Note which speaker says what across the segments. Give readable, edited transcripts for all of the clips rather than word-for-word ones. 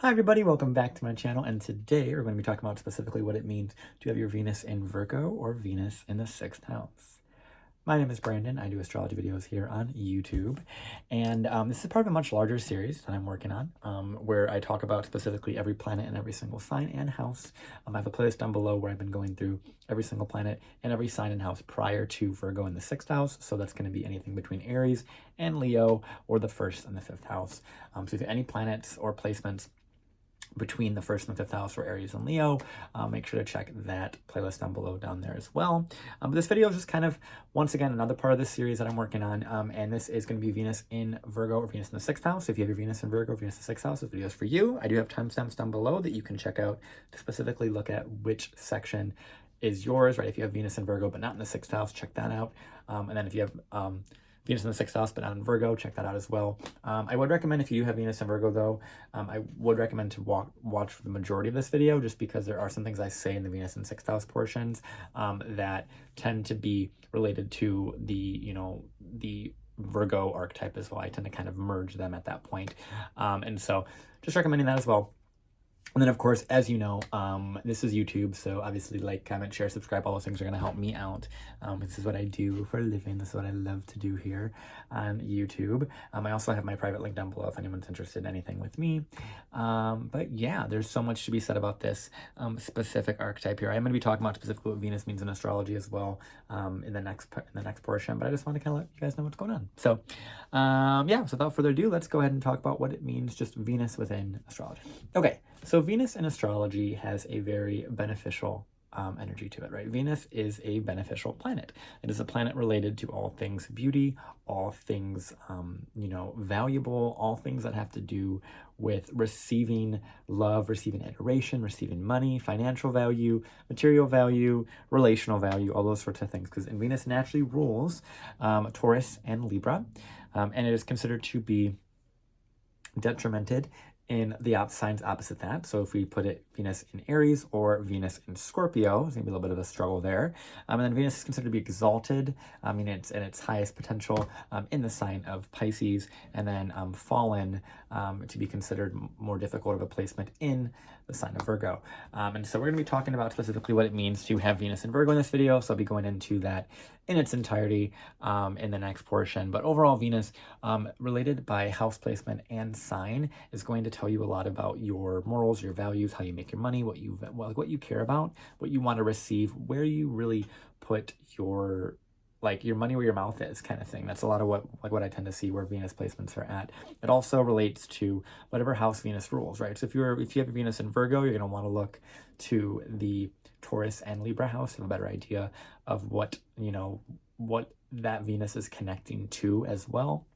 Speaker 1: Hi everybody, welcome back to my channel, and today we're going to be talking about specifically what it means to have your Venus in Virgo or Venus in the 6th house. My name is Brandon. I do astrology videos here on YouTube, and this is part of a much larger series that I'm working on, where I talk about specifically every planet and every single sign and house. I have a playlist down below where I've been going through every single planet and every sign and house prior to Virgo in the 6th house, so that's going to be anything between Aries and Leo, or the 1st and the 5th house. So if you have any planets or placements between the 1st and the 5th house for Aries and Leo, make sure to check that playlist down below down there as well. But this video is just kind of, once again, another part of this series that I'm working on, and this is going to be Venus in Virgo or Venus in the 6th house. If you have your Venus in Virgo or Venus in the 6th house, this video is for you. I do have timestamps down below that you can check out to specifically look at which section is yours, right? If you have Venus in Virgo but not in the 6th house, check that out. And then if you have Venus in the 6th house, but not in Virgo, check that out as well. I would recommend, if you do have Venus in Virgo though, I would recommend to watch the majority of this video, just because there are some things I say in the Venus in 6th house portions that tend to be related to the, the Virgo archetype as well. I tend to kind of merge them at that point. And so just recommending that as well. And then, of course, as you know, this is YouTube, so obviously like, comment, share, subscribe, all those things are going to help me out. This is what I do for a living. This is what I love to do here on YouTube. I also have my private link down below if anyone's interested in anything with me. But yeah, there's so much to be said about this specific archetype here. I'm going to be talking about specifically what Venus means in astrology as well in the next portion, but I just want to kind of let you guys know what's going on. So yeah, so without further ado, let's go ahead and talk about what it means, just Venus within astrology. Okay, so Venus in astrology has a very beneficial energy to it, right? Venus is a beneficial planet. It is a planet related to all things beauty, all things, valuable, all things that have to do with receiving love, receiving adoration, receiving money, financial value, material value, relational value, all those sorts of things. Because Venus naturally rules Taurus and Libra, and it is considered to be detrimented in the signs opposite that. So if we put it Venus in Aries or Venus in Scorpio, there's gonna be a little bit of a struggle there. And then Venus is considered to be exalted, it's in its highest potential in the sign of Pisces, and then fallen to be considered more difficult of a placement in the sign of Virgo. And so we're gonna be talking about specifically what it means to have Venus in Virgo in this video. So I'll be going into that in its entirety in the next portion. But overall, Venus, related by house placement and sign, is going to tell you a lot about your morals, your values, how you make your money, what you care about, what you want to receive, where you really put your money where your mouth is, kind of thing. That's a lot of what I tend to see where Venus placements are at. It also relates to whatever house Venus rules, right? So if you have Venus in Virgo, you're going to want to look to the Taurus and Libra house to have a better idea of what that Venus is connecting to as well.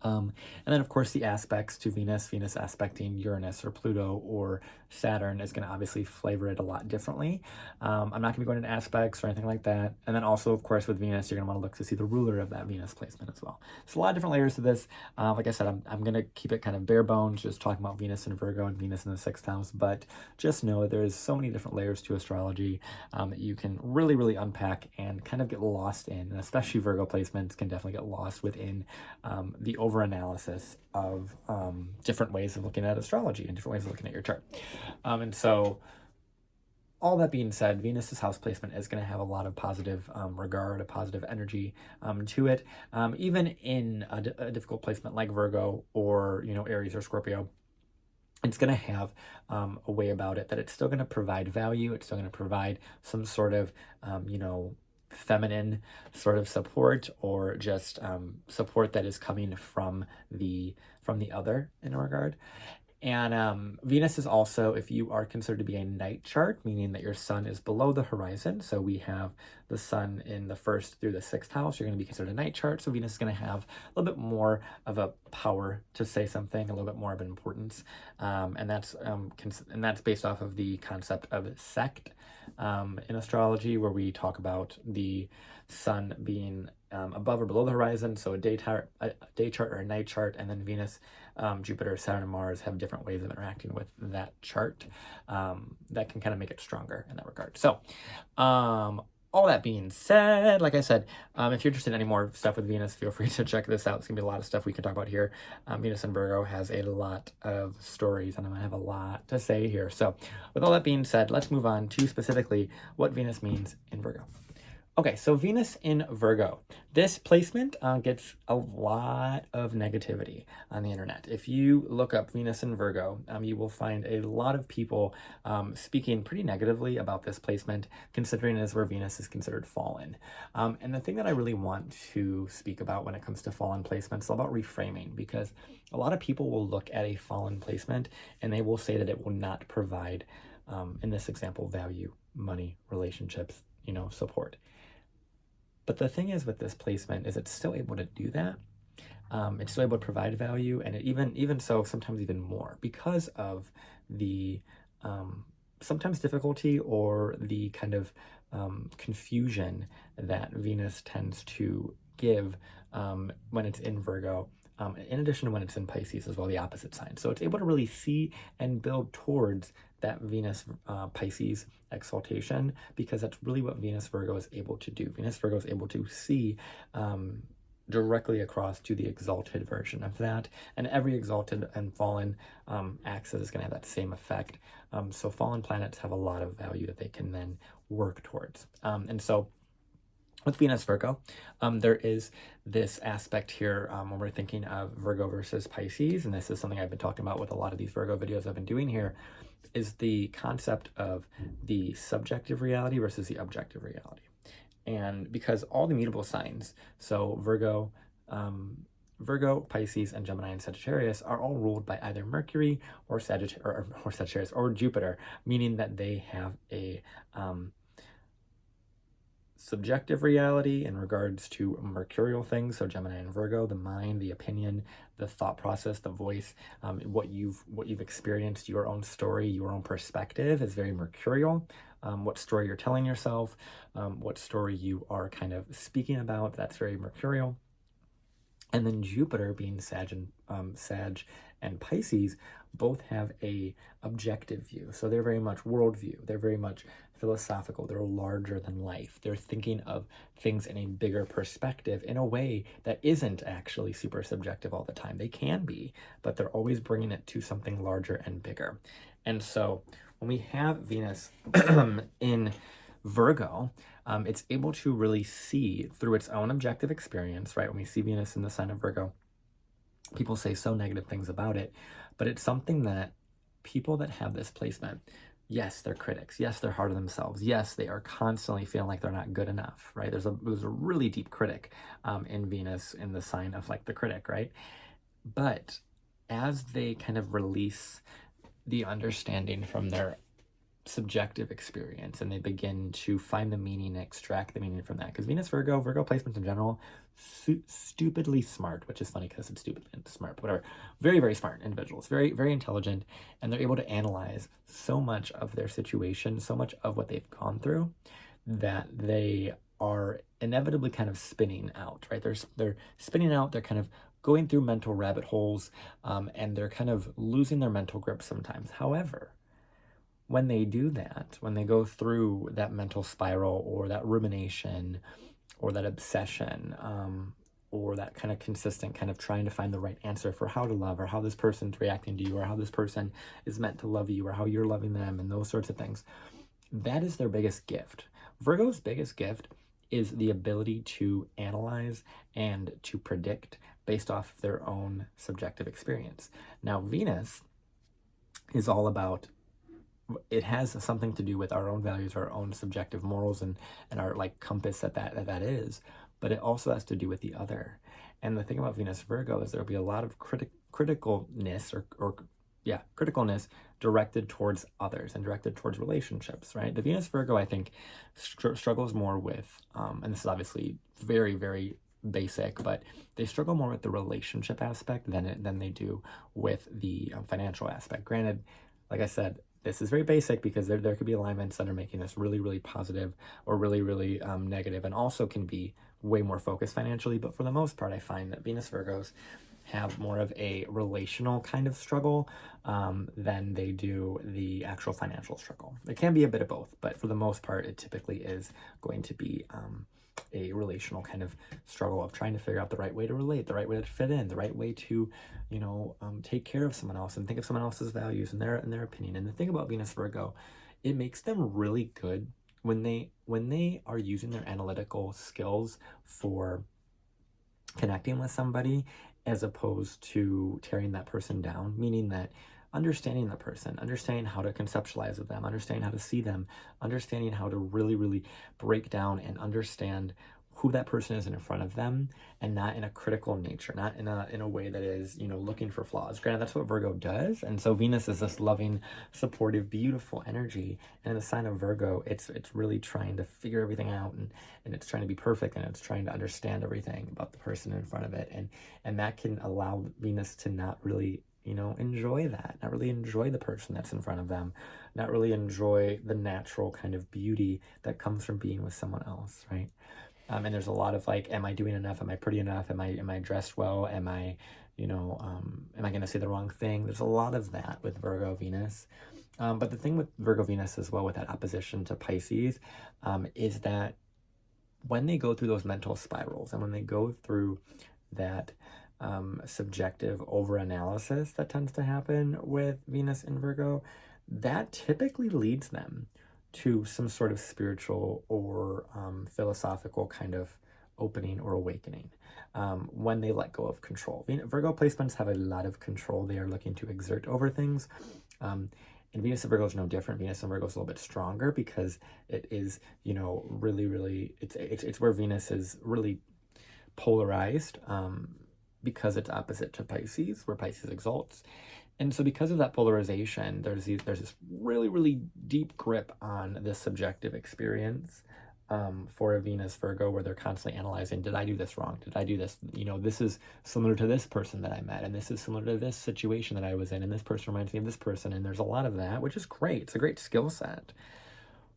Speaker 1: And then, of course, the aspects to Venus aspecting Uranus or Pluto or Saturn is going to obviously flavor it a lot differently. I'm not going to be going into aspects or anything like that. And then also, of course, with Venus, you're going to want to look to see the ruler of that Venus placement as well. So a lot of different layers to this. Like I said, I'm going to keep it kind of bare bones, just talking about Venus in Virgo and Venus in the 6th house. But just know that there's so many different layers to astrology that you can really, really unpack and kind of get lost in. And especially Virgo placements can definitely get lost within the over-analysis of different ways of looking at astrology and different ways of looking at your chart. And so all that being said, Venus's house placement is going to have a lot of positive regard, a positive energy to it. Even in a difficult placement like Virgo or, Aries or Scorpio, it's going to have a way about it that it's still going to provide value. It's still going to provide some sort of, feminine sort of support, or just support that is coming from the other in a regard. And Venus is also, if you are considered to be a night chart, meaning that your sun is below the horizon. So we have the sun in the 1st through the 6th house. You're going to be considered a night chart. So Venus is going to have a little bit more of a power to say something, a little bit more of an importance. And that's based off of the concept of sect in astrology, where we talk about the sun being above or below the horizon, so a day chart or a night chart, and then Venus, Jupiter, Saturn, and Mars have different ways of interacting with that chart that can kind of make it stronger in that regard. So all that being said, like I said, if you're interested in any more stuff with Venus, feel free to check this out. It's going to be a lot of stuff we can talk about here. Venus in Virgo has a lot of stories, and I'm going to have a lot to say here. So with all that being said, let's move on to specifically what Venus means in Virgo. Okay, so Venus in Virgo. This placement gets a lot of negativity on the internet. If you look up Venus in Virgo, you will find a lot of people speaking pretty negatively about this placement, considering it is where Venus is considered fallen. And the thing that I really want to speak about when it comes to fallen placements is about reframing, because a lot of people will look at a fallen placement and they will say that it will not provide, in this example, value, money, relationships, support. But the thing is with this placement is it's still able to do that. It's still able to provide value, and it even so, sometimes even more, because of the sometimes difficulty or the kind of confusion that Venus tends to give when it's in Virgo, in addition to when it's in Pisces as well, the opposite sign. So it's able to really see and build towards that Venus Pisces exaltation, because that's really what Venus Virgo is able to do. Venus Virgo is able to see directly across to the exalted version of that, and every exalted and fallen axis is going to have that same effect. So fallen planets have a lot of value that they can then work towards. And so with Venus Virgo, there is this aspect here when we're thinking of Virgo versus Pisces, and this is something I've been talking about with a lot of these Virgo videos I've been doing here, is the concept of the subjective reality versus the objective reality. And because all the mutable signs, so Virgo, Pisces, and Gemini and Sagittarius are all ruled by either Mercury or Sagittarius or Jupiter, meaning that they have a subjective reality in regards to mercurial things. So Gemini and Virgo, the mind, the opinion, the thought process, the voice, what you've experienced, your own story, your own perspective is very mercurial. What story you're telling yourself, what story you are kind of speaking about, that's very mercurial. And then Jupiter, being Sag and Pisces, both have a objective view. So they're very much worldview. They're very much philosophical. They're larger than life. They're thinking of things in a bigger perspective in a way that isn't actually super subjective all the time. They can be, but they're always bringing it to something larger and bigger. And so when we have Venus in Virgo, it's able to really see through its own objective experience, right? When we see Venus in the sign of Virgo, people say so negative things about it, but it's something that people that have this placement, yes, they're critics. Yes, they're hard on themselves. Yes, they are constantly feeling like they're not good enough, right? There's a really deep critic in Venus in the sign of like the critic, right? But as they kind of release the understanding from their subjective experience and they begin to find the meaning and extract the meaning from that, because Venus Virgo placements in general, stupidly smart, which is funny because it's stupid and smart, but whatever. Very, very smart individuals, very, very intelligent, and they're able to analyze so much of their situation, so much of what they've gone through, that they are inevitably kind of spinning out, right? They're spinning out, they're kind of going through mental rabbit holes, and they're kind of losing their mental grip sometimes. However, when they do that, when they go through that mental spiral or that rumination or that obsession, or that kind of consistent kind of trying to find the right answer for how to love, or how this person's reacting to you, or how this person is meant to love you, or how you're loving them, and those sorts of things, that is their biggest gift. Virgo's biggest gift is the ability to analyze and to predict based off of their own subjective experience. Now, Venus is all about, it has something to do with our own values, our own subjective morals, and our like compass that is, but it also has to do with the other. And the thing about Venus Virgo is there'll be a lot of criticalness criticalness directed towards others and directed towards relationships, right? The Venus Virgo, I think, struggles more with, and this is obviously very, very basic, but they struggle more with the relationship aspect than they do with the financial aspect. Granted, like I said, this is very basic because there could be alignments that are making this really, really positive or really, really negative, and also can be way more focused financially. But for the most part, I find that Venus Virgos have more of a relational kind of struggle than they do the actual financial struggle. It can be a bit of both, but for the most part, it typically is going to be a relational kind of struggle of trying to figure out the right way to relate, the right way to fit in, the right way to, take care of someone else and think of someone else's values and their opinion. And the thing about Venus Virgo, it makes them really good when they are using their analytical skills for connecting with somebody, as opposed to tearing that person down, meaning that understanding the person, understanding how to conceptualize with them, understanding how to see them, understanding how to really, really break down and understand who that person is in front of them, and not in a critical nature, not in a way that is, looking for flaws. Granted, that's what Virgo does. And so Venus is this loving, supportive, beautiful energy. And in the sign of Virgo, it's really trying to figure everything out, and it's trying to be perfect, and it's trying to understand everything about the person in front of it. And that can allow Venus to not really enjoy that, not really enjoy the person that's in front of them, not really enjoy the natural kind of beauty that comes from being with someone else, right? And there's a lot of like, am I doing enough? Am I pretty enough? Am I dressed well? Am I going to say the wrong thing? There's a lot of that with Virgo Venus. But the thing with Virgo Venus as well, with that opposition to Pisces, is that when they go through those mental spirals, and when they go through that subjective overanalysis that tends to happen with Venus and Virgo, that typically leads them to some sort of spiritual or philosophical kind of opening or awakening when they let go of control. Virgo placements have a lot of control they are looking to exert over things. And Venus and Virgo is no different. Venus and Virgo is a little bit stronger because it is, really, really, it's where Venus is really polarized, because it's opposite to Pisces, where Pisces exalts. And so because of that polarization, there's this really, really deep grip on this subjective experience for a Venus Virgo, where they're constantly analyzing, did I do this wrong? Did I do this? This is similar to this person that I met, and this is similar to this situation that I was in, and this person reminds me of this person. And there's a lot of that, which is great. It's a great skill set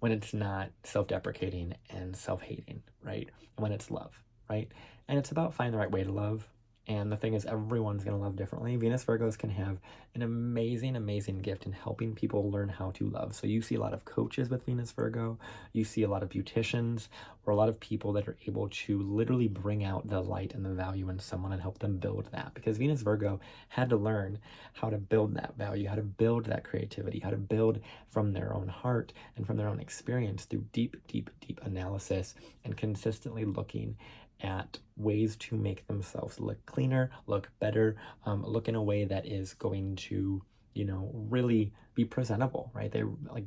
Speaker 1: when it's not self-deprecating and self-hating, right? And when it's love, right? And it's about finding the right way to love. And the thing is, everyone's going to love differently. Venus Virgos can have an amazing, amazing gift in helping people learn how to love. So you see a lot of coaches with Venus Virgo. You see a lot of beauticians, or a lot of people that are able to literally bring out the light and the value in someone and help them build that. Because Venus Virgo had to learn how to build that value, how to build that creativity, how to build from their own heart and from their own experience through deep, deep, deep analysis, and consistently looking at ways to make themselves look cleaner, look better, look in a way that is going to, really be presentable, right?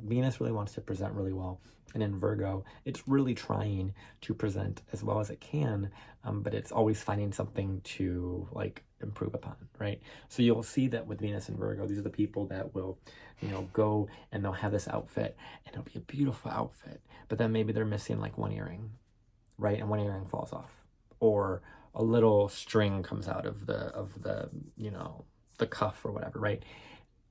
Speaker 1: Venus really wants to present really well. And in Virgo, it's really trying to present as well as it can, but it's always finding something to improve upon, right? So you'll see that with Venus and Virgo, these are the people that will, go and they'll have this outfit, and it'll be a beautiful outfit, but then maybe they're missing one earring, right? And one earring falls off, or a little string comes out of the the cuff or whatever, right?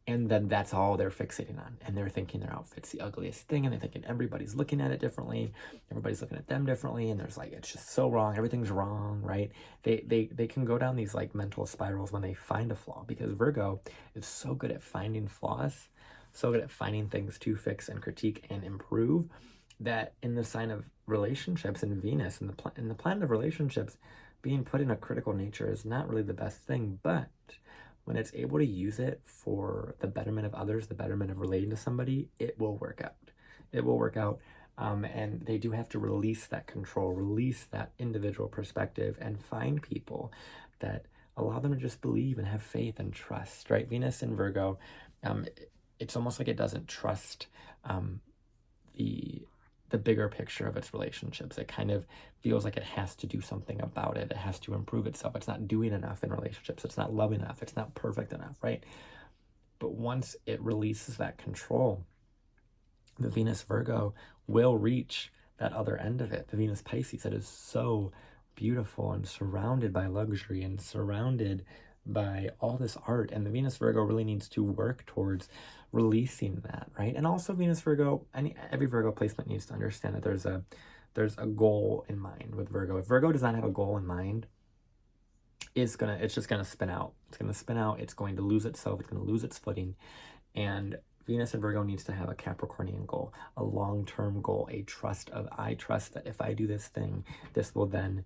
Speaker 1: And then that's all they're fixating on, and they're thinking their outfit's the ugliest thing, and they're thinking everybody's looking at it differently, everybody's looking at them differently, and there's it's just so wrong, everything's wrong, right? They can go down these mental spirals when they find a flaw, because Virgo is so good at finding flaws, so good at finding things to fix and critique and improve, that in the sign of relationships, and Venus in the planet of relationships, being put in a critical nature is not really the best thing. But when it's able to use it for the betterment of others, the betterment of relating to somebody, it will work out. It will work out. And they do have to release that control, release that individual perspective, and find people that allow them to just believe and have faith and trust, right? Venus in Virgo, it's almost like it doesn't trust the bigger picture of its relationships. It kind of feels like it has to do something about it. It has to improve itself. It's not doing enough in relationships. It's not loving enough. It's not perfect enough, right? But once it releases that control, the Venus Virgo will reach that other end of it. The Venus Pisces, that is so beautiful and surrounded by luxury and surrounded by all this art. And the Venus Virgo really needs to work towards releasing that, right? And also Venus Virgo, every Virgo placement needs to understand that there's a goal in mind with Virgo. If Virgo does not have a goal in mind, it's just gonna spin out. It's gonna spin out. It's going to lose itself. It's gonna lose its footing. And Venus in Virgo needs to have a Capricornian goal, a long-term goal, a trust of, I trust that if I do this thing, this will then,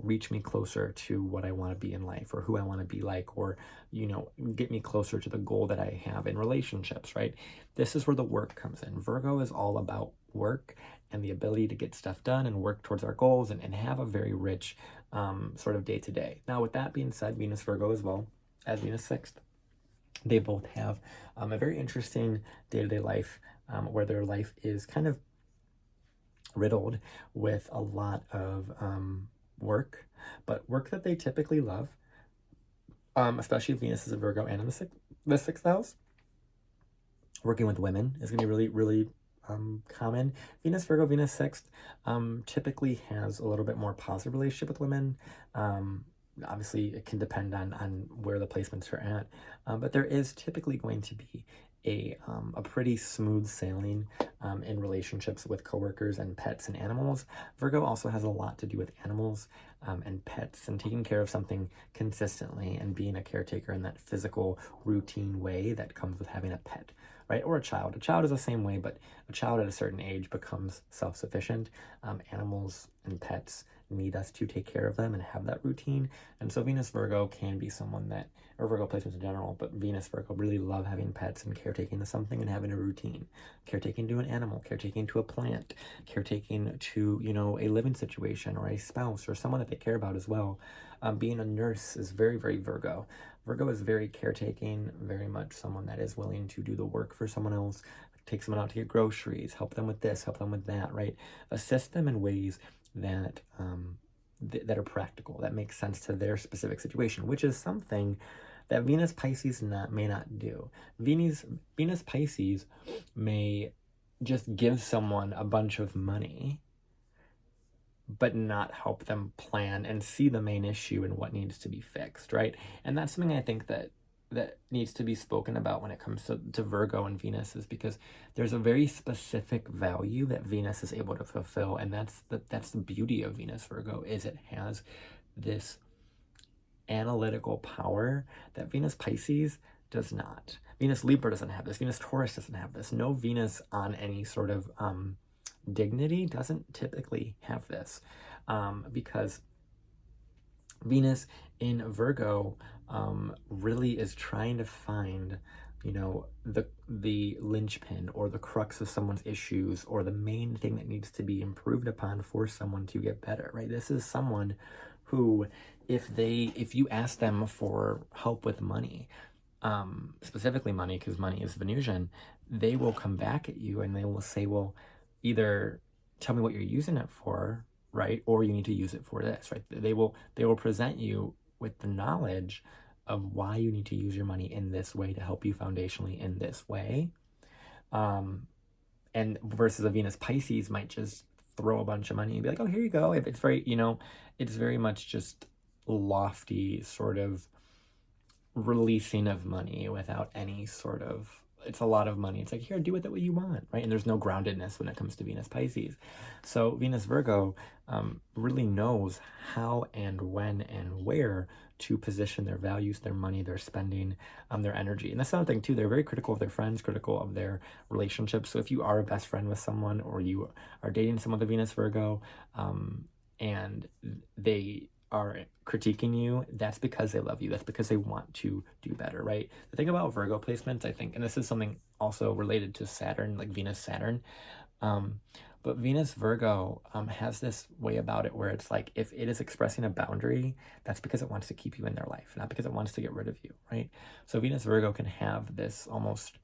Speaker 1: reach me closer to what I want to be in life, or who I want to be like, or, get me closer to the goal that I have in relationships, right? This is where the work comes in. Virgo is all about work and the ability to get stuff done and work towards our goals and have a very rich sort of day-to-day. Now, with that being said, Venus Virgo as well as Venus sixth, they both have a very interesting day-to-day life where their life is kind of riddled with a lot of work, but work that they typically love, especially if Venus is a Virgo and in the sixth house. Working with women is going to be really, really common. Venus Virgo, Venus sixth typically has a little bit more positive relationship with women. Obviously, it can depend on where the placements are at, but there is typically going to be a pretty smooth sailing in relationships with coworkers and pets and animals. Virgo also has a lot to do with animals and pets and taking care of something consistently and being a caretaker in that physical routine way that comes with having a pet, right? Or a child. A child is the same way, but a child at a certain age becomes self-sufficient. Animals and pets need us to take care of them and have that routine. And so Venus Virgo can be someone that, or Virgo placements in general, but Venus Virgo really love having pets and caretaking to something and having a routine. Caretaking to an animal, caretaking to a plant, caretaking to, a living situation or a spouse or someone that they care about as well. Being a nurse is very, very Virgo. Virgo is very caretaking, very much someone that is willing to do the work for someone else, take someone out to get groceries, help them with this, help them with that, right? Assist them in ways that that are practical, that make sense to their specific situation, which is something that Venus Pisces may not do. Venus Pisces may just give someone a bunch of money, but not help them plan and see the main issue and what needs to be fixed, right? And that's something I think that needs to be spoken about when it comes to Virgo and Venus, is because there's a very specific value that Venus is able to fulfill, and that's the beauty of Venus Virgo, is it has this analytical power that Venus Pisces does not. Venus Libra doesn't have this. Venus Taurus doesn't have this. No Venus on any sort of dignity doesn't typically have this, because Venus in Virgo really is trying to find, the linchpin or the crux of someone's issues, or the main thing that needs to be improved upon for someone to get better, right? This is someone who, if you ask them for help with money, specifically money, because money is Venusian, they will come back at you and they will say, well, either tell me what you're using it for, right? Or you need to use it for this, right? They will present you with the knowledge of why you need to use your money in this way to help you foundationally in this way. And versus a Venus Pisces might just throw a bunch of money and be like, oh, here you go. If it's very, it's very much just lofty sort of releasing of money without any sort of, it's a lot of money. It's like, here, do with it what you want, right? And there's no groundedness when it comes to Venus Pisces. So Venus Virgo really knows how and when and where to position their values, their money, their spending, their energy. And that's another thing too. They're very critical of their friends, critical of their relationships. So if you are a best friend with someone, or you are dating someone with a Venus Virgo, and they are critiquing you, that's because they love you. That's because they want to do better, right? The thing about Virgo placements, I think, and this is something also related to Saturn, like Venus Saturn, but Venus Virgo has this way about it where it's like, if it is expressing a boundary, that's because it wants to keep you in their life, not because it wants to get rid of you, right? So Venus Virgo can have this almost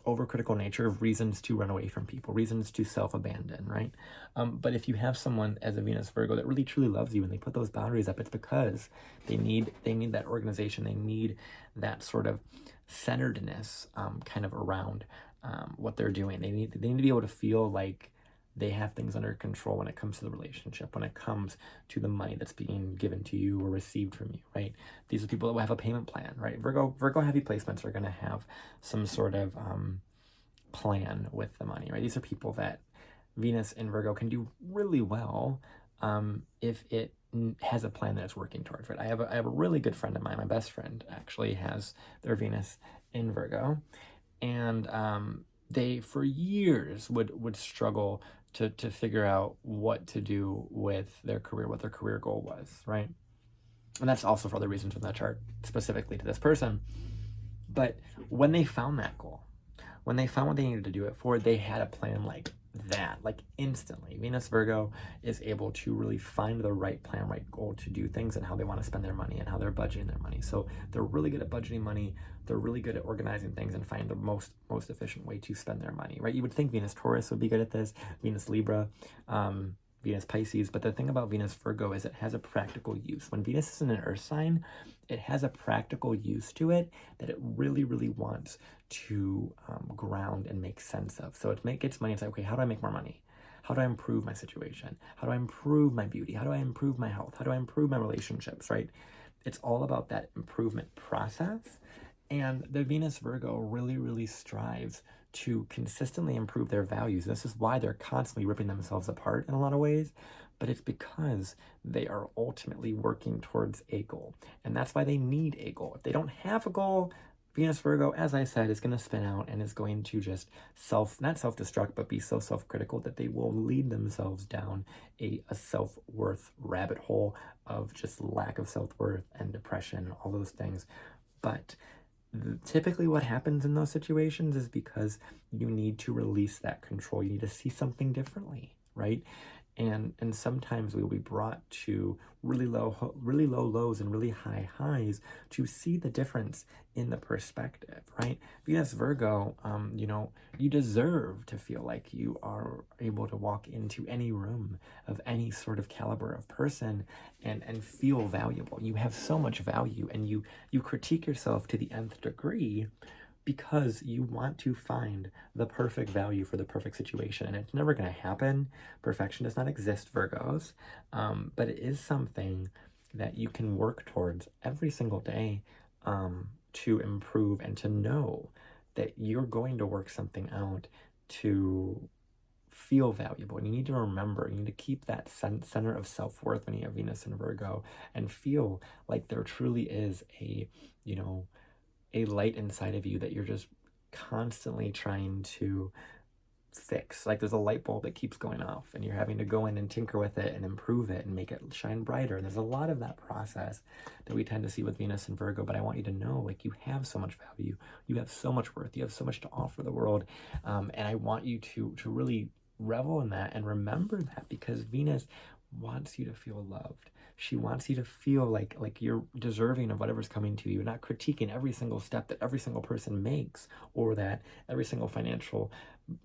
Speaker 1: overcritical nature of reasons to run away from people, reasons to self-abandon, right? But if you have someone as a Venus Virgo that really truly loves you and they put those boundaries up, it's because they need that organization. They need that sort of centeredness kind of around what they're doing. They need to be able to feel like they have things under control when it comes to the relationship, when it comes to the money that's being given to you or received from you, right? These are people that will have a payment plan, right? Virgo heavy placements are going to have some sort of plan with the money, right? These are people that Venus and Virgo can do really well if it has a plan that it's working towards, right? I have a really good friend of mine, my best friend actually has their Venus in Virgo, and they for years would struggle to figure out what to do with their career, what their career goal was, right? And that's also for other reasons in that chart, specifically to this person. But when they found that goal, when they found what they needed to do it for, they had a plan like that, like instantly. Venus Virgo is able to really find the right plan, right goal to do things and how they want to spend their money and how they're budgeting their money. So they're really good at budgeting money. They're really good at organizing things and finding the most efficient way to spend their money, right? You would think Venus Taurus would be good at this, Venus Libra, Venus Pisces, but the thing about Venus Virgo is it has a practical use. When Venus is in an earth sign, it has a practical use to it that it really, really wants to ground and make sense of. So it gets money and say, okay, how do I make more money? How do I improve my situation? How do I improve my beauty? How do I improve my health? How do I improve my relationships, right? It's all about that improvement process. And the Venus Virgo really, really strives to consistently improve their values. This is why they're constantly ripping themselves apart in a lot of ways, but it's because they are ultimately working towards a goal. And that's why they need a goal. If they don't have a goal, Venus Virgo, as I said, is going to spin out and is going to just not self-destruct, but be so self-critical that they will lead themselves down a self-worth rabbit hole of just lack of self-worth and depression and all those things. But typically what happens in those situations is because you need to release that control. You need to see something differently, right? And sometimes we will be brought to really low lows and really high highs to see the difference in the perspective, right? Venus Virgo, you know, you deserve to feel like you are able to walk into any room of any sort of caliber of person and feel valuable. You have so much value, and you critique yourself to the nth degree because you want to find the perfect value for the perfect situation, and it's never going to happen. Perfection does not exist, Virgos, but it is something that you can work towards every single day to improve and to know that you're going to work something out to feel valuable. And you need to remember, you need to keep that center of self-worth when you have Venus in Virgo and feel like there truly is a, you know, a light inside of you that you're just constantly trying to fix. Like there's a light bulb that keeps going off and you're having to go in and tinker with it and improve it and make it shine brighter. And there's a lot of that process that we tend to see with Venus and Virgo, but I want you to know, like, you have so much value, you have so much worth, you have so much to offer the world, and I want you to really revel in that and remember that, because Venus wants you to feel loved. She wants you to feel like you're deserving of whatever's coming to you, not critiquing every single step that every single person makes, or that every single financial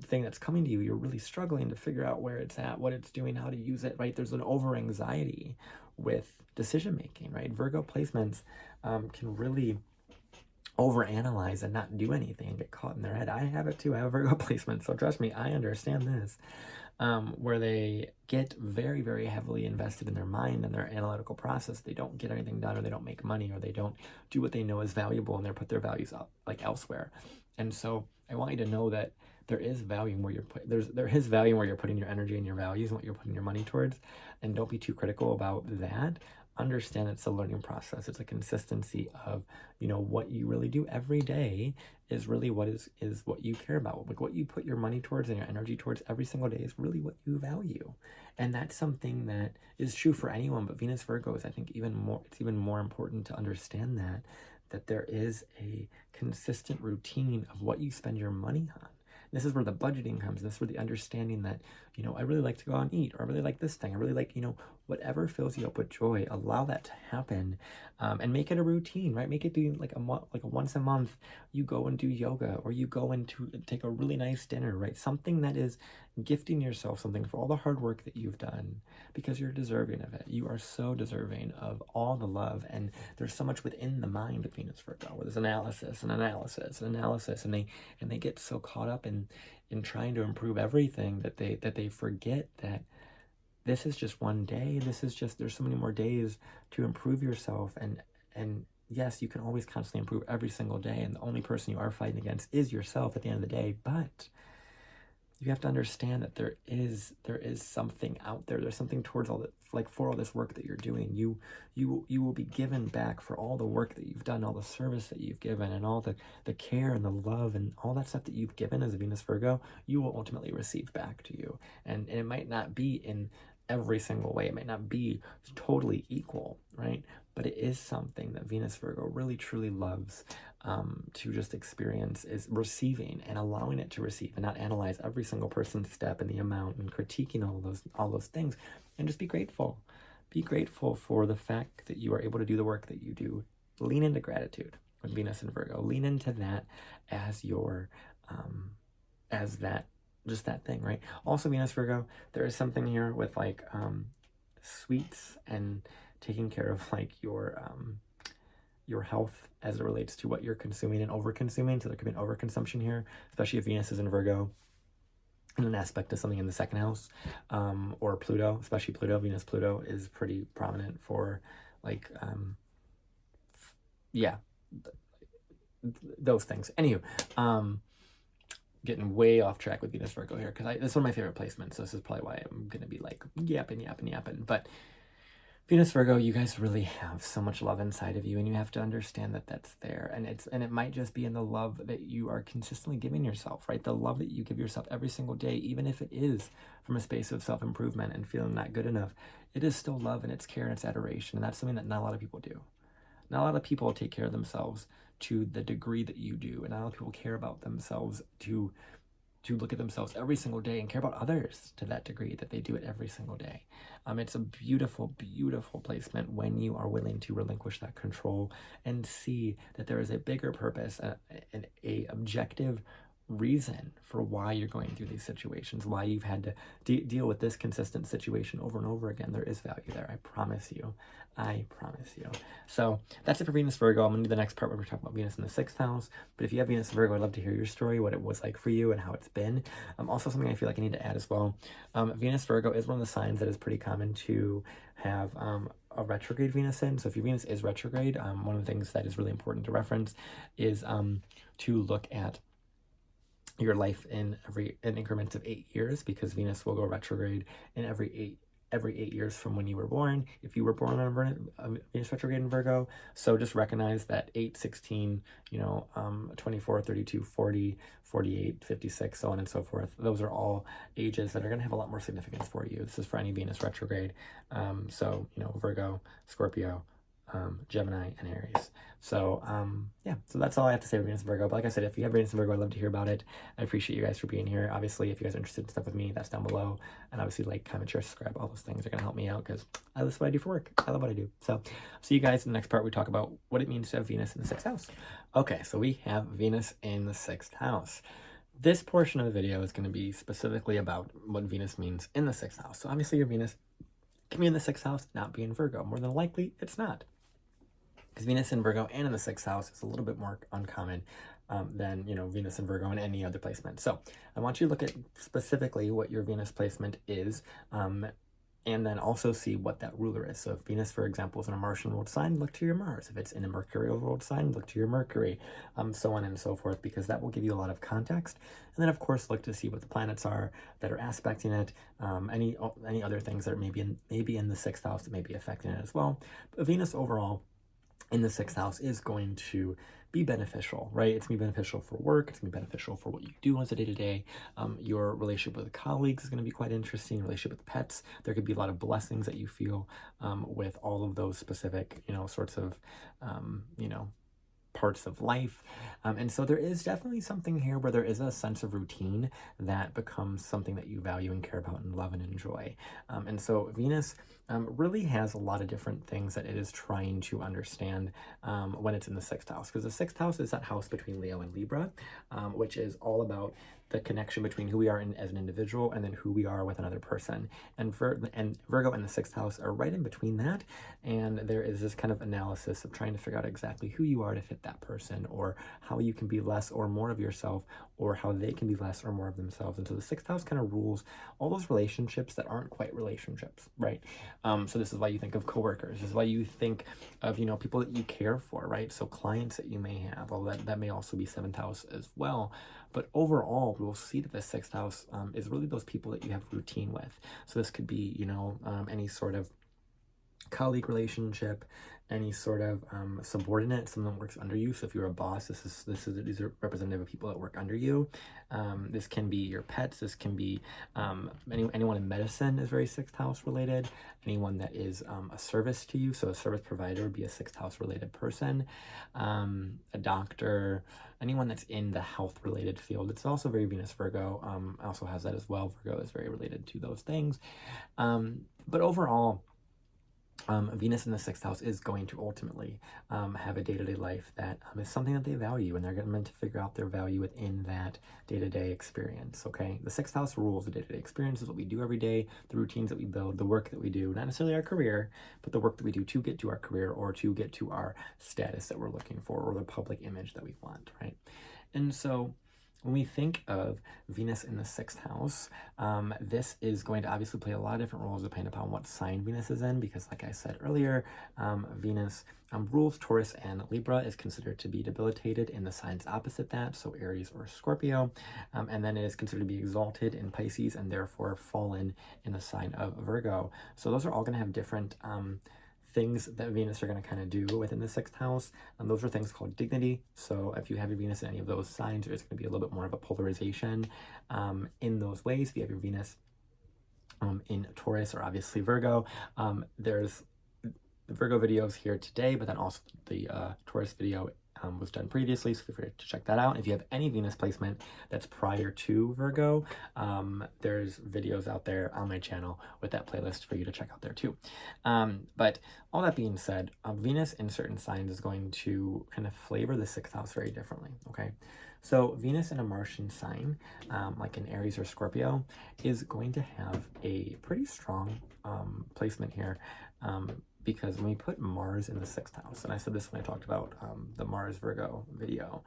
Speaker 1: thing that's coming to you, you're really struggling to figure out where it's at, what it's doing, how to use it, right? There's an over anxiety with decision making, right? Virgo placements can really overanalyze and not do anything and get caught in their head. I have it too. I have a Virgo placement, so trust me, I understand this. Where they get very, very heavily invested in their mind and their analytical process. They don't get anything done, or they don't make money, or they don't do what they know is valuable, and they put their values up like elsewhere. And so I want you to know that there is value where there is value where you're putting your energy and your values and what you're putting your money towards. And don't be too critical about that. Understand it's a learning process. It's a consistency of, you know, what you really do every day is really what is what you care about. Like what you put your money towards and your energy towards every single day is really what you value. And that's something that is true for anyone, but Venus Virgo is, I think, even more important to understand that there is a consistent routine of what you spend your money on. This is where the budgeting comes. This is where the understanding that, you know, I really like to go out and eat, or I really like this thing. I really like, you know, whatever fills you up with joy, allow that to happen, and make it a routine, right? Make it be like a once a month, you go and do yoga, or you go and take a really nice dinner, right? Something that is gifting yourself something for all the hard work that you've done, because you're deserving of it. You are so deserving of all the love, and there's so much within the mind of Venus Virgo, where there's analysis, and they get so caught up in trying to improve everything that they forget that this is just one day. There's so many more days to improve yourself, and yes, you can always constantly improve every single day, and the only person you are fighting against is yourself at the end of the day, but you have to understand that there is something out there. There's something towards all that, like for all this work that you're doing. You will be given back for all the work that you've done, all the service that you've given, and all the care and the love and all that stuff that you've given as a Venus Virgo, you will ultimately receive back to you. And it might not be in every single way. It might not be totally equal, right? But it is something that Venus Virgo really truly loves to just experience, is receiving and allowing it to receive, and not analyze every single person's step and the amount and critiquing all those things, and just be grateful. Be grateful for the fact that you are able to do the work that you do. Lean into gratitude with Venus and Virgo. Lean into that as your as that, just that thing, right? Also, Venus Virgo, there is something here with like sweets and taking care of like your health as it relates to what you're consuming and over-consuming. So there could be an overconsumption here, especially if Venus is in Virgo in an aspect of something in the second house, or Pluto, especially Pluto. Venus Pluto is pretty prominent for like yeah, those things. Anywho, getting way off track with Venus Virgo here, because this is one of my favorite placements, so this is probably why I'm gonna be like yapping. But Venus Virgo, you guys really have so much love inside of you, and you have to understand that that's there, and it might just be in the love that you are consistently giving yourself, right? The love that you give yourself every single day, even if it is from a space of self-improvement and feeling not good enough, it is still love, and it's care, and it's adoration, and that's something that not a lot of people do. Not a lot of people take care of themselves to the degree that you do, and not a lot of people care about themselves to look at themselves every single day and care about others to that degree that they do it every single day. It's a beautiful, beautiful placement when you are willing to relinquish that control and see that there is a bigger purpose and a objective reason for why you're going through these situations, why you've had to deal with this consistent situation over and over again. There is value there. I promise you. So that's it for Venus Virgo. I'm gonna do the next part where we're talking about Venus in the 6th house. But if you have Venus Virgo, I'd love to hear your story, what it was like for you and how it's been. Also something I feel like I need to add as well. Venus Virgo is one of the signs that is pretty common to have a retrograde Venus in. So if your Venus is retrograde, one of the things that is really important to reference is to look at your life in increments of 8 years, because Venus will go retrograde in every 8 years from when you were born, if you were born on a Venus retrograde in Virgo. So just recognize that 8, 16, 24, 32, 40, 48, 56, so on and so forth. Those are all ages that are going to have a lot more significance for you. This is for any Venus retrograde. So, Virgo, Scorpio, Gemini, and Aries. So yeah, so that's all I have to say for Venus and Virgo. But like I said, if you have Venus and Virgo, I'd love to hear about it. I appreciate you guys for being here. Obviously, if you guys are interested in stuff with me, that's down below. And obviously, like, comment, share, subscribe. All those things are going to help me out, because that's what I do for work. I love what I do. So see you guys in the next part. We talk about what it means to have Venus in the 6th house. Okay, so we have Venus in the 6th house. This portion of the video is going to be specifically about what Venus means in the 6th house. So obviously, your Venus can be in the 6th house, not be in Virgo. More than likely, it's not. Because Venus in Virgo and in the 6th house is a little bit more uncommon than, Venus in Virgo and any other placement. So I want you to look at specifically what your Venus placement is, and then also see what that ruler is. So if Venus, for example, is in a Martian ruled sign, look to your Mars. If it's in a Mercurial ruled sign, look to your Mercury, so on and so forth, because that will give you a lot of context. And then, of course, look to see what the planets are that are aspecting it, any other things that are maybe in the 6th house that may be affecting it as well. But Venus overall in the 6th house is going to be beneficial, right? It's going to be beneficial for work. It's going to be beneficial for what you do as a day-to-day. Your relationship with colleagues is going to be quite interesting. Relationship with pets. There could be a lot of blessings that you feel with all of those specific, sorts of, parts of life. And so there is definitely something here where there is a sense of routine that becomes something that you value and care about and love and enjoy. And so Venus really has a lot of different things that it is trying to understand when it's in the 6th house, because the 6th house is that house between Leo and Libra, which is all about the connection between who we are as an individual and then who we are with another person. And Virgo and the 6th house are right in between that. And there is this kind of analysis of trying to figure out exactly who you are to fit that person, or how you can be less or more of yourself, or how they can be less or more of themselves. And so the sixth house kind of rules all those relationships that aren't quite relationships, right? So this is why you think of coworkers. This is why you think of, you know, people that you care for, right? So clients that you may have, although that may also be seventh house as well. But overall, we'll see that the sixth house is really those people that you have routine with. So this could be, you know, any sort of colleague relationship, any sort of subordinate, someone that works under you. So if you're a boss, these are representative of people that work under you. This can be your pets. This can be anyone in medicine is very sixth house related. Anyone that is a service to you, so a service provider would be a sixth house related person. A doctor, anyone that's in the health related field. It's also very Venus Virgo. Also has that as well. Virgo is very related to those things. But overall, Venus in the sixth house is going to ultimately have a day-to-day life that is something that they value, and they're meant to figure out their value within that day-to-day experience, okay? The sixth house rules the day-to-day experience, is what we do every day, the routines that we build, the work that we do, not necessarily our career, but the work that we do to get to our career or to get to our status that we're looking for, or the public image that we want, right? And so when we think of Venus in the sixth house, this is going to obviously play a lot of different roles depending upon what sign Venus is in, because like I said earlier, Venus rules Taurus and Libra, is considered to be debilitated in the signs opposite that, so Aries or Scorpio, and then it is considered to be exalted in Pisces and therefore fallen in the sign of Virgo. So those are all going to have different things that Venus are going to kind of do within the sixth house. And those are things called dignity. So if you have your Venus in any of those signs, there's going to be a little bit more of a polarization in those ways. If you have your Venus in Taurus or obviously Virgo, there's the Virgo videos here today, but then also the Taurus video was done previously, so feel free to check that out. If you have any Venus placement that's prior to Virgo, there's videos out there on my channel with that playlist for you to check out there too. But all that being said, Venus in certain signs is going to kind of flavor the sixth house very differently, okay? So Venus in a Martian sign, like in Aries or Scorpio, is going to have a pretty strong placement here, because when we put Mars in the sixth house, and I said this when I talked about the Mars Virgo video,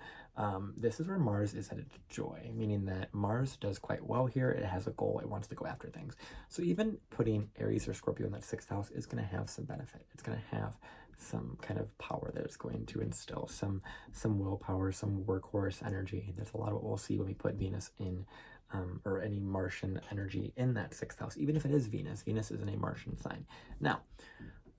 Speaker 1: this is where Mars is headed to joy, meaning that Mars does quite well here. It has a goal. It wants to go after things. So even putting Aries or Scorpio in that sixth house is going to have some benefit. It's going to have some kind of power that it's going to instill, some willpower, some workhorse energy. That's a lot of what we'll see when we put Venus in or any Martian energy in that sixth house, even if it is Venus. Venus is in a Martian sign. Now,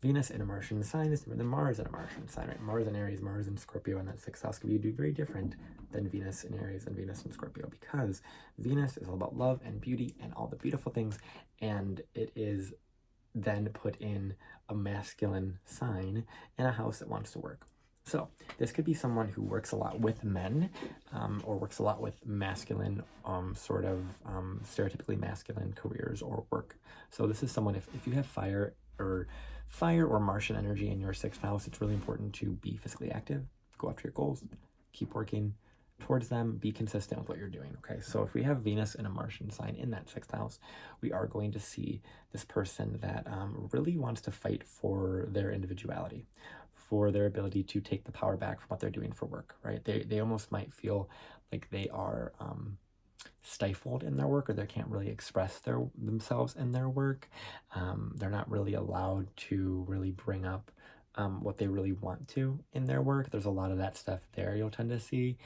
Speaker 1: Venus in a Martian sign is different than Mars in a Martian sign, right? Mars in Aries, Mars in Scorpio, and that sixth house could be very different than Venus in Aries and Venus in Scorpio, because Venus is all about love and beauty and all the beautiful things, and it is then put in a masculine sign in a house that wants to work. So this could be someone who works a lot with men, or works a lot with masculine, sort of stereotypically masculine careers or work. So this is someone, if you have fire or Martian energy in your sixth house, it's really important to be physically active, go after your goals, keep working towards them, be consistent with what you're doing, okay? So if we have Venus in a Martian sign in that sixth house, we are going to see this person that really wants to fight for their individuality, for their ability to take the power back from what they're doing for work, right? They almost might feel like they are stifled in their work, or they can't really express themselves in their work. They're not really allowed to really bring up what they really want to in their work. There's a lot of that stuff there you'll tend to see,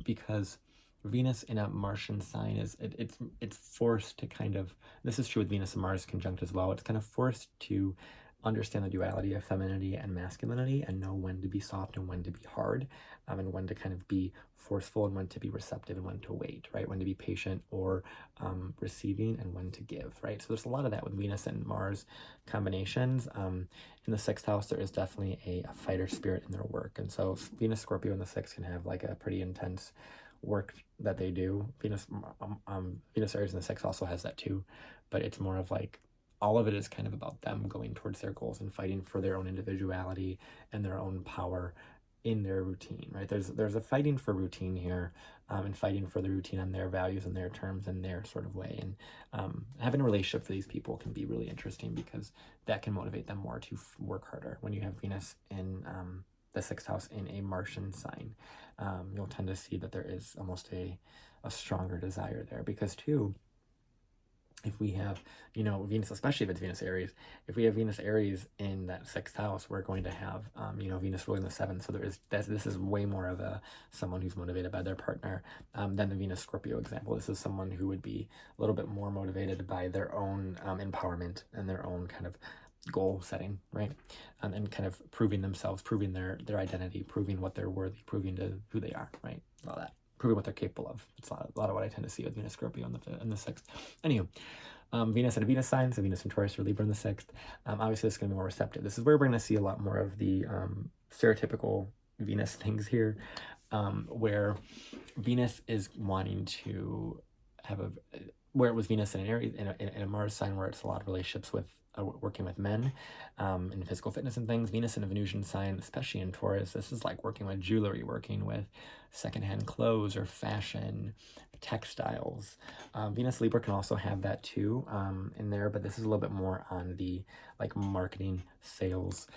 Speaker 1: because Venus in a Martian sign is it's forced to kind of, this is true with Venus and Mars conjunct as well, it's kind of forced to understand the duality of femininity and masculinity and know when to be soft and when to be hard, and when to kind of be forceful and when to be receptive and when to wait, right? When to be patient or receiving and when to give, right? So there's a lot of that with Venus and Mars combinations. In the sixth house, there is definitely a fighter spirit in their work. And so Venus, Scorpio in the sixth can have like a pretty intense work that they do. Venus, Aries in the sixth also has that too, but it's more of like, all of it is kind of about them going towards their goals and fighting for their own individuality and their own power in their routine, right? There's a fighting for routine here, and fighting for the routine on their values and their terms and their sort of way. And having a relationship for these people can be really interesting because that can motivate them more to work harder. When you have Venus in the sixth house in a Martian sign, you'll tend to see that there is almost a stronger desire there. Because too, if we have, Venus, especially if it's Venus Aries, if we have Venus Aries in that sixth house, we're going to have, Venus ruling the seventh. So this is way more of someone who's motivated by their partner than the Venus Scorpio example. This is someone who would be a little bit more motivated by their own empowerment and their own kind of goal setting, right? And kind of proving themselves, proving their identity, proving what they're worthy, proving to who they are, right? All that. Proving what they're capable of. It's a lot of what I tend to see with Venus Scorpio in the sixth. Anywho, Venus and a Venus sign, so Venus and Taurus or Libra in the sixth. Obviously, this is going to be more receptive. This is where we're going to see a lot more of the stereotypical Venus things here, where Venus is wanting to have where it was Venus in an Aries, in a Mars sign, where it's a lot of relationships with working with men and physical fitness and things. Venus in a Venusian sign, especially in Taurus, this is like working with jewelry, working with secondhand clothes or fashion, textiles. Venus Libra can also have that too in there, but this is a little bit more on the like marketing, sales,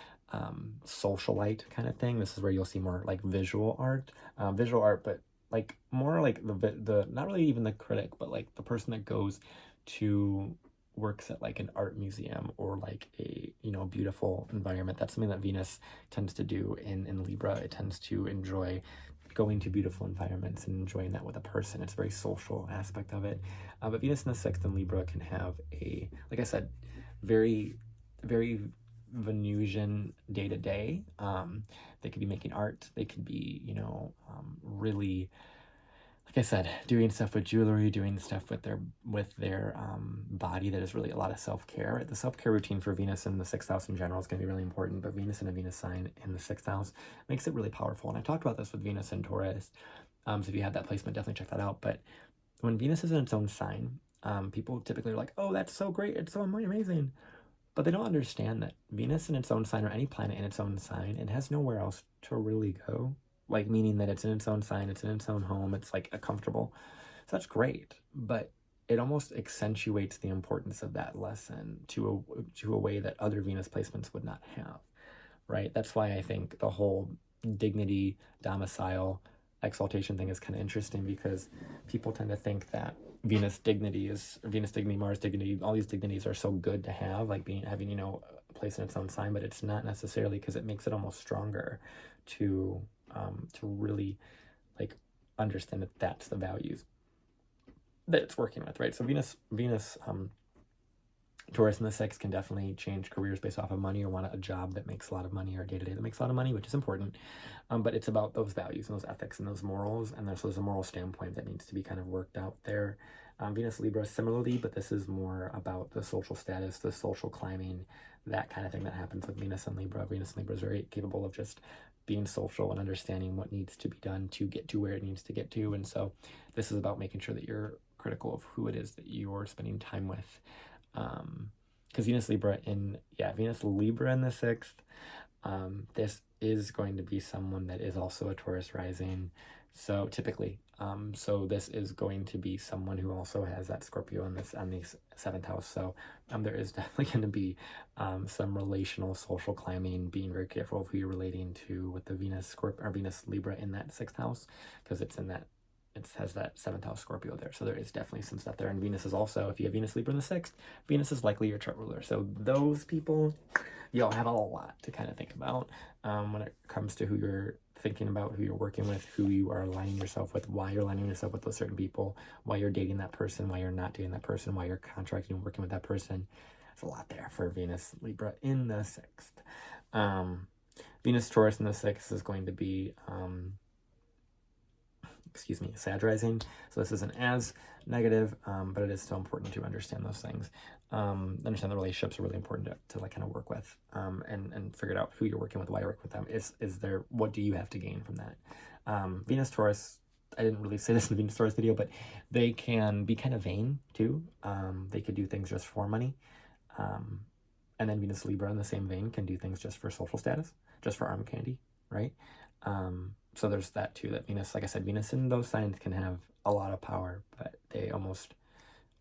Speaker 1: socialite kind of thing. This is where you'll see more like visual art, but like more like the not really even the critic, but like the person that goes to works at like an art museum or like a beautiful environment. That's something that Venus tends to do in Libra. It tends to enjoy going to beautiful environments and enjoying that with a person. It's a very social aspect of it. But Venus in the sixth in Libra can have like I said, very, very Venusian day-to-day. They could be making art. They could be, really, like I said, doing stuff with jewelry, doing stuff with their body. That is really a lot of self-care. The self-care routine for Venus in the sixth house in general is going to be really important, but Venus in a Venus sign in the sixth house makes it really powerful. And I talked about this with Venus and Taurus. So if you had that placement, definitely check that out. But when Venus is in its own sign, people typically are like, oh, that's so great. It's so amazing. But they don't understand that Venus in its own sign, or any planet in its own sign, it has nowhere else to really go. Like, meaning that it's in its own sign, it's in its own home, it's like a comfortable. So that's great, but it almost accentuates the importance of that lesson to a way that other Venus placements would not have, right? That's why I think the whole dignity, domicile, exaltation thing is kind of interesting, because people tend to think that Venus dignity, Mars dignity, all these dignities are so good to have, like having a place in its own sign, but it's not necessarily, because it makes it almost stronger to really like understand that that's the values that it's working with, right? So Venus Taurus in the sixth can definitely change careers based off of money, or want a job that makes a lot of money, or day-to-day that makes a lot of money, which is important. But it's about those values and those ethics and those morals, and there's a moral standpoint that needs to be kind of worked out there. Venus Libra similarly, but this is more about the social status, the social climbing, that kind of thing that happens with Venus and Libra. Venus and Libra is very capable of just being social and understanding what needs to be done to get to where it needs to get to. And so this is about making sure that you're critical of who it is that you're spending time with. Because Venus Libra in the sixth, this is going to be someone that is also a Taurus rising. So typically, so this is going to be someone who also has that Scorpio on the seventh house. So there is definitely going to be some relational, social climbing, being very careful of who you're relating to with the Venus Libra in that sixth house, because it has that seventh house Scorpio there. So there is definitely some stuff there. And Venus is also, if you have Venus Libra in the sixth, Venus is likely your chart ruler. So those people, you'll have a lot to kind of think about when it comes to who you're thinking about, who you're working with, who you are aligning yourself with, why you're aligning yourself with those certain people, why you're dating that person, why you're not dating that person, why you're contracting and working with that person. There's a lot there for Venus Libra in the sixth. Venus Taurus in the sixth is going to be Sag rising. So this isn't as negative, but it is still important to understand those things. Understand the relationships are really important to like kind of work with, and figure out who you're working with, why you're working with them. What do you have to gain from that? Venus Taurus, I didn't really say this in the Venus Taurus video, but they can be kind of vain too. They could do things just for money. And then Venus Libra in the same vein can do things just for social status, just for arm candy, right? So there's that too, that Venus, like I said, Venus in those signs can have a lot of power, but they almost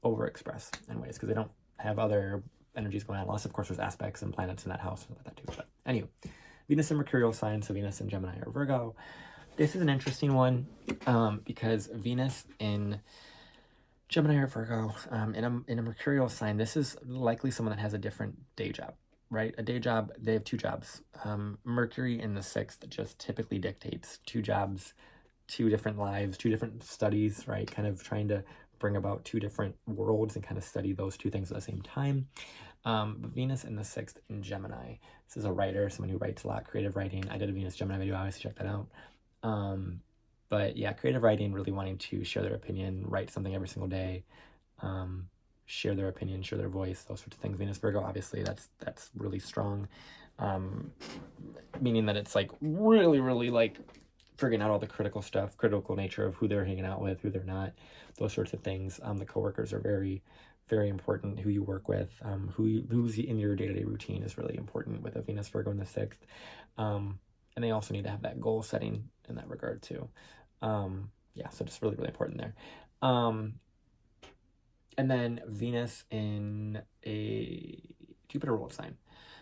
Speaker 1: overexpress in ways because they don't have other energies going on, unless of course there's aspects and planets in that house like that too. But anyway, Venus in mercurial signs, so Venus in Gemini or Virgo. This is an interesting one because Venus in Gemini or Virgo, in a mercurial sign, this is likely someone that has a different day job, right? A day job, they have two jobs. Mercury in the 6th just typically dictates two jobs, two different lives, two different studies, right? Kind of trying to bring about two different worlds and kind of study those two things at the same time. But Venus in the 6th in Gemini. This is a writer, someone who writes a lot, creative writing. I did a Venus Gemini video, obviously check that out. But yeah, creative writing, really wanting to share their opinion, write something every single day, share their opinion, share their voice, those sorts of things. Venus Virgo, obviously, that's really strong, meaning that it's like really like figuring out all the critical stuff, critical nature of who they're hanging out with, who they're not, those sorts of things. The coworkers are very, very important. Who you work with, who's in your day-to-day routine is really important with a Venus Virgo in the 6th. And they also need to have that goal setting in that regard too. Yeah, so just really, really important there. And then Venus in a Jupiter ruled sign.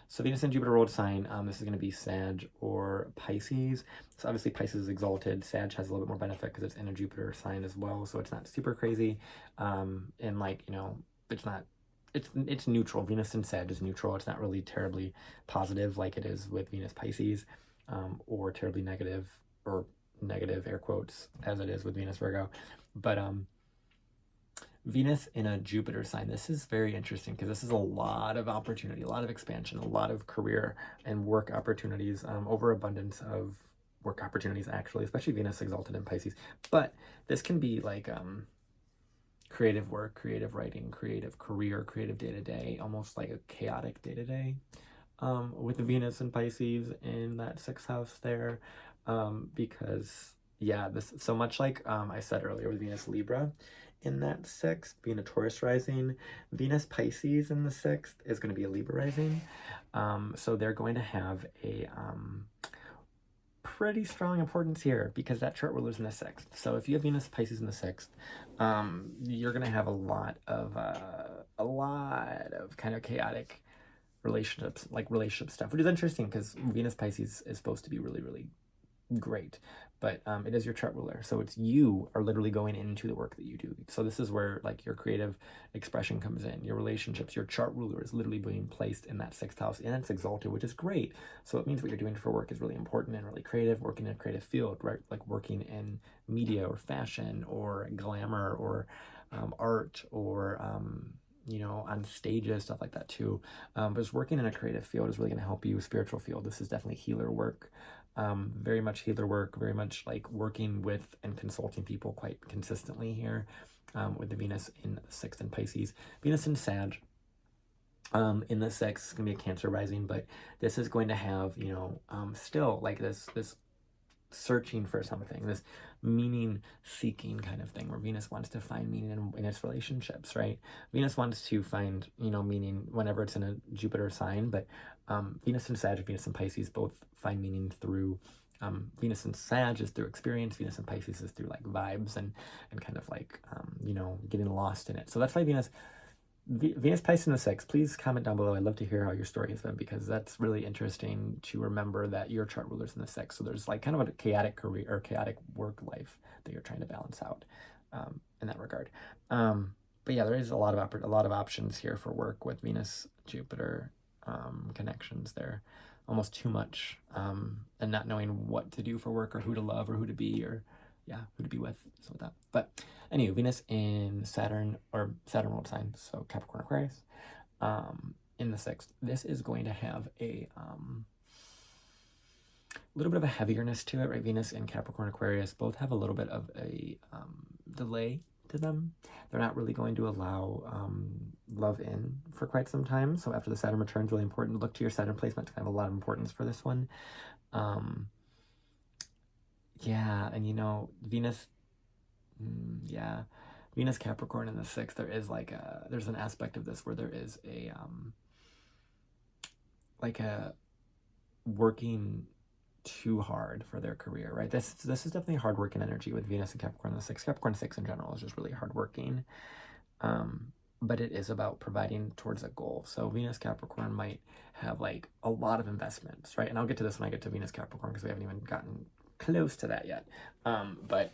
Speaker 1: So Venus in Jupiter ruled sign, this is going to be Sag or Pisces. So obviously Pisces is exalted. Sag has a little bit more benefit because it's in a Jupiter sign as well. So it's not super crazy. And like, you know, it's neutral. Venus in Sag is neutral. It's not really terribly positive like it is with Venus Pisces, or terribly negative, or negative air quotes, as it is with Venus Virgo. But Venus in a Jupiter sign, this is very interesting because this is a lot of opportunity, a lot of expansion, a lot of career and work opportunities, overabundance of work opportunities actually, especially Venus exalted in Pisces. But this can be like creative work, creative writing, creative career, creative day-to-day, almost like a chaotic day-to-day, with Venus and Pisces in that 6th house there, because yeah, this so much like I said earlier with Venus Libra in that 6th being a Taurus rising, Venus Pisces in the 6th is going to be a Libra rising, so they're going to have a pretty strong importance here because that chart ruler's in the 6th. So if you have Venus Pisces in the 6th, you're going to have a lot of kind of chaotic relationships, like relationship stuff, which is interesting because Venus Pisces is supposed to be really, really great, but it is your chart ruler, so it's you are literally going into the work that you do. So this is where like your creative expression comes in, your relationships. Your chart ruler is literally being placed in that 6th house, and it's exalted, which is great. So it means what you're doing for work is really important and really creative, working in a creative field, right? Like working in media or fashion or glamour or art or you know, on stages, stuff like that too. But just working in a creative field is really going to help you. Spiritual field, this is definitely healer work, very much healer work, very much like working with and consulting people quite consistently here, with the Venus in the 6th in Pisces. Venus in Sag in the 6th is going to be a Cancer rising, but this is going to have, you know, still like this searching for something, this meaning seeking kind of thing, where Venus wants to find meaning in its relationships, right? Venus wants to find, you know, meaning whenever it's in a Jupiter sign, but Venus and Sag, Venus and Pisces both find meaning through, Venus and Sag is through experience, Venus and Pisces is through like vibes and kind of like, you know, getting lost in it. So that's why Venus Pisces in the 6th, please comment down below. I'd love to hear how your story has been, because that's really interesting to remember that your chart ruler's in the 6th. So there's like kind of a chaotic career or chaotic work life that you're trying to balance out, in that regard. But yeah, there is a lot of options here for work with Venus Jupiter connections there. Almost too much, and not knowing what to do for work or who to love or who to be, or yeah, who to be with. So with that, but anyway, Venus in Saturn, or Saturn world sign, so Capricorn Aquarius, in the 6th. This is going to have a little bit of a heavierness to it, right? Venus and Capricorn Aquarius both have a little bit of a delay to them. They're not really going to allow love in for quite some time. So after the Saturn return, really important to look to your Saturn placement to have a lot of importance for this one. Yeah, and you know, Venus, yeah, Venus Capricorn in the 6th, there is like there's an aspect of this where there is a like a working too hard for their career, right? This is definitely hard working energy with Venus and Capricorn in the 6th. Capricorn 6 in general is just really hardworking. but it is about providing towards a goal. So Venus Capricorn might have like a lot of investments, right? And I'll get to this when I get to Venus Capricorn because we haven't even gotten close to that yet. But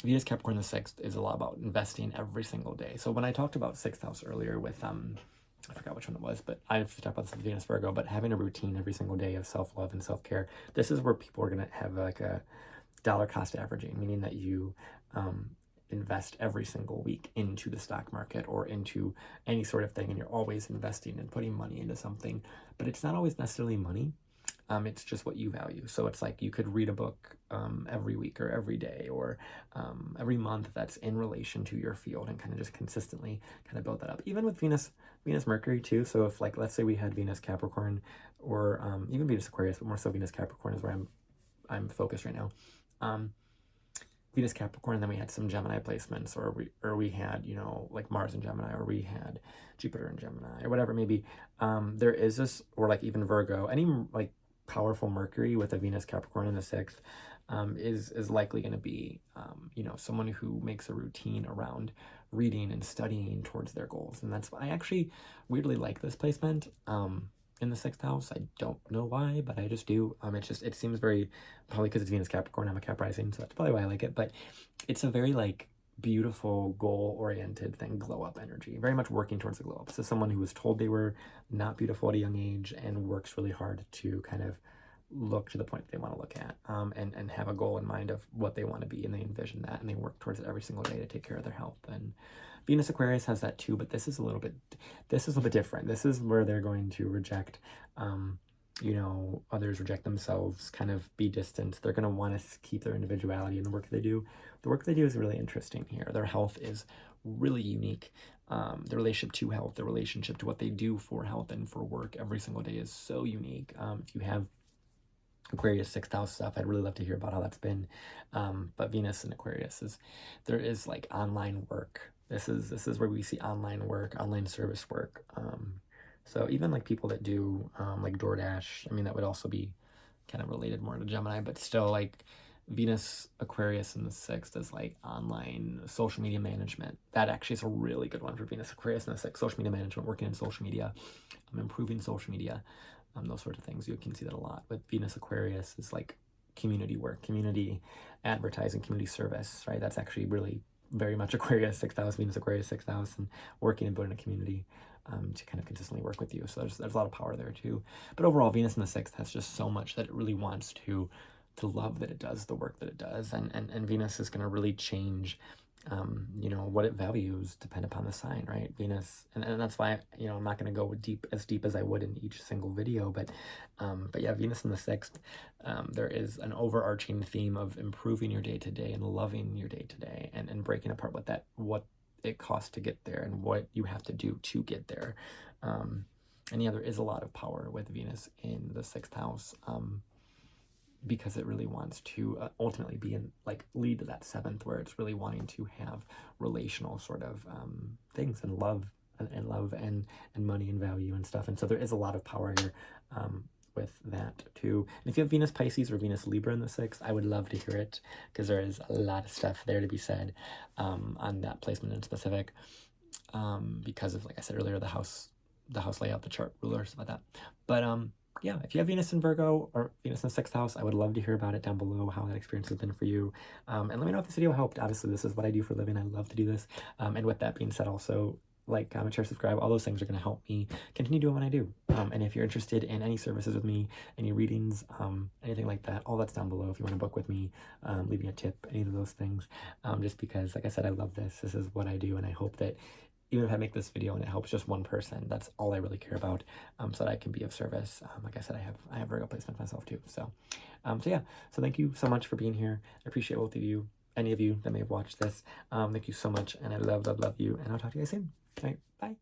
Speaker 1: Venus Capricorn the 6th is a lot about investing every single day. So when I talked about 6th house earlier with I forgot which one it was, but I've talked about this with Venus Virgo, but having a routine every single day of self-love and self-care, this is where people are going to have like a dollar cost averaging, meaning that you invest every single week into the stock market or into any sort of thing, and you're always investing and putting money into something, but it's not always necessarily money. It's just what you value. So it's like you could read a book every week or every day or every month that's in relation to your field, and kind of just consistently kind of build that up. Even with Venus Mercury too. So if like, let's say we had Venus Capricorn or even Venus Aquarius, but more so Venus Capricorn is where I'm focused right now. Venus Capricorn, and then we had some Gemini placements, or we had, you know, like Mars in Gemini, or we had Jupiter in Gemini, or whatever it may be. There is this, or like even Virgo, any like powerful Mercury with a Venus Capricorn in the 6th is likely going to be, you know, someone who makes a routine around reading and studying towards their goals. And that's why I actually weirdly like this placement in the 6th house. I don't know why, but I just do. It seems very, probably because it's Venus Capricorn, I'm a Cap rising, so that's probably why I like it. But it's a very like beautiful, goal-oriented thing, glow-up energy, very much working towards the glow-up. So someone who was told they were not beautiful at a young age and works really hard to kind of look to the point that they want to look at, and have a goal in mind of what they want to be, and they envision that, and they work towards it every single day to take care of their health. And Venus Aquarius has that too, but this is a little bit different. This is where they're going to reject, you know, others, reject themselves, kind of be distant. They're going to want to keep their individuality in the work they do. The work they do is really interesting here. Their health is really unique. The relationship to health, the relationship to what they do for health and for work every single day is so unique. If you have Aquarius 6th house stuff, I'd really love to hear about how that's been. But Venus in Aquarius there is like online work. This is where we see online work, online service work. So even like people that do like DoorDash, I mean, that would also be kind of related more to Gemini, but still like Venus Aquarius in the 6th is like online social media management. That actually is a really good one for Venus Aquarius in the 6th. Social media management, working in social media, improving social media, those sorts of things. You can see that a lot. With Venus Aquarius is like community work, community advertising, community service, right? That's actually really very much Aquarius 6th house, Venus Aquarius 6th house, and working and building a community to kind of consistently work with you. So there's a lot of power there too. But overall, Venus in the 6th has just so much that it really wants to love that it does the work that it does, and Venus is going to really change you know, what it values depend upon the sign, right? Venus, and that's why, you know, I'm not going to go deep as I would in each single video, but yeah, Venus in the 6th, there is an overarching theme of improving your day-to-day and loving your day-to-day, and breaking apart what it costs to get there and what you have to do to get there. And yeah, there is a lot of power with Venus in the 6th house, because it really wants to ultimately be in, like, lead to that 7th, where it's really wanting to have relational sort of things, and love and money and value and stuff. And so there is a lot of power here with that too. And if you have Venus Pisces or Venus Libra in the 6th, I would love to hear it, because there is a lot of stuff there to be said on that placement in specific, because of, like I said earlier, the house layout, the chart ruler, stuff like that. But yeah, if you have Venus in Virgo or Venus in the 6th house, I would love to hear about it down below, how that experience has been for you. And let me know if this video helped. Obviously, this is what I do for a living. I love to do this. And with that being said, also, like, comment, share, subscribe. All those things are going to help me continue doing what I do. And if you're interested in any services with me, any readings, anything like that, all that's down below. If you want to book with me, leave me a tip, any of those things. Just because, like I said, I love this. This is what I do, and I hope that even if I make this video and it helps just one person, that's all I really care about, so that I can be of service. Like I said, I have Virgo placement myself too. So yeah. So thank you so much for being here. I appreciate both of you, any of you that may have watched this. Thank you so much, and I love you, and I'll talk to you guys soon. All right, bye.